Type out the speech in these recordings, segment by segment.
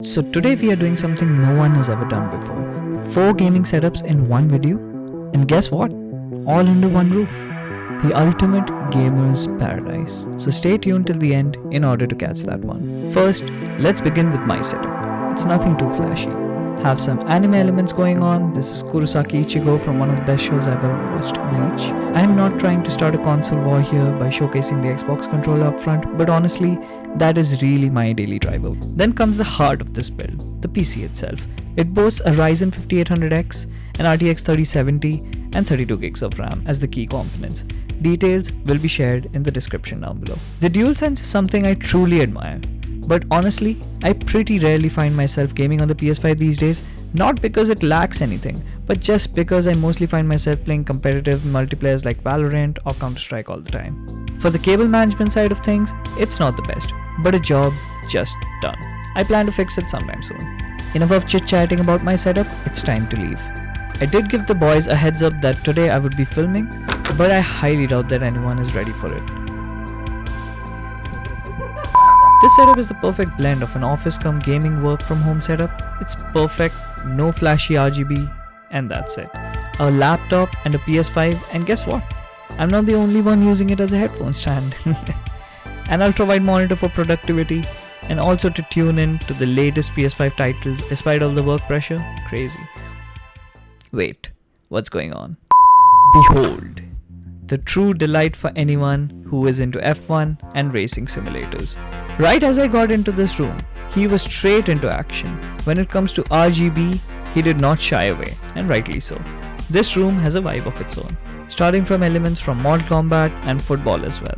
So today we are doing something no one has ever done before. 4 gaming setups in one video. And guess what? All under one roof. The ultimate gamer's paradise. So stay tuned till the end in order to catch that one. First, let's begin with my setup. It's nothing too flashy. Have some anime elements going on. This is Kurosaki Ichigo from one of the best shows I've ever watched, Bleach. I'm not trying to start a console war here by showcasing the Xbox controller up front, but honestly, that is really my daily driver. Then comes the heart of this build, the PC itself. It boasts a Ryzen 5800X, an RTX 3070, and 32 gigs of RAM as the key components. Details will be shared in the description down below. The DualSense is something I truly admire. But honestly, I pretty rarely find myself gaming on the PS5 these days, not because it lacks anything, but just because I mostly find myself playing competitive multiplayers like Valorant or Counter-Strike all the time. For the cable management side of things, it's not the best, but a job just done. I plan to fix it sometime soon. Enough of chit-chatting about my setup, it's time to leave. I did give the boys a heads up that today I would be filming, but I highly doubt that anyone is ready for it. This setup is the perfect blend of an office cum gaming work from home setup. It's perfect, no flashy RGB, and that's it. A laptop and a PS5, and guess what? I'm not the only one using it as a headphone stand. An ultra-wide monitor for productivity, and also to tune in to the latest PS5 titles despite all the work pressure. Crazy. Wait, what's going on? Behold, the true delight for anyone who is into F1 and racing simulators. Right as I got into this room, he was straight into action. When it comes to RGB, he did not shy away, and rightly so. This room has a vibe of its own, starting from elements from Mortal Kombat and football as well.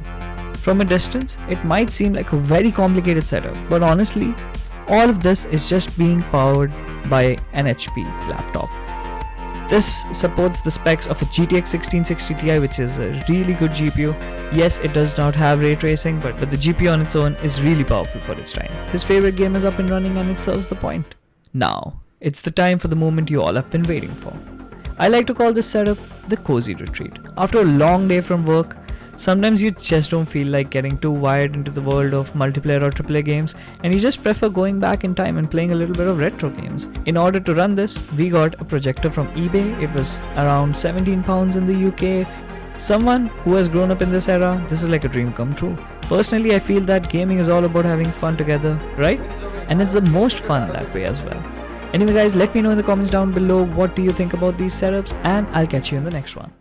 From a distance, it might seem like a very complicated setup, but honestly, all of this is just being powered by an HP laptop. This supports the specs of a GTX 1660 Ti, which is a really good GPU. Yes, it does not have ray tracing, but the GPU on its own is really powerful for its time. His favorite game is up and running and it serves the point. Now, it's the time for the moment you all have been waiting for. I like to call this setup the cozy retreat. After a long day from work, sometimes you just don't feel like getting too wired into the world of multiplayer or AAA games, and you just prefer going back in time and playing a little bit of retro games. In order to run this, we got a projector from eBay. It was around £17 in the UK. Someone who has grown up in this era, this is like a dream come true. Personally, I feel that gaming is all about having fun together, right? And it's the most fun that way as well. Anyway guys, let me know in the comments down below what do you think about these setups, and I'll catch you in the next one.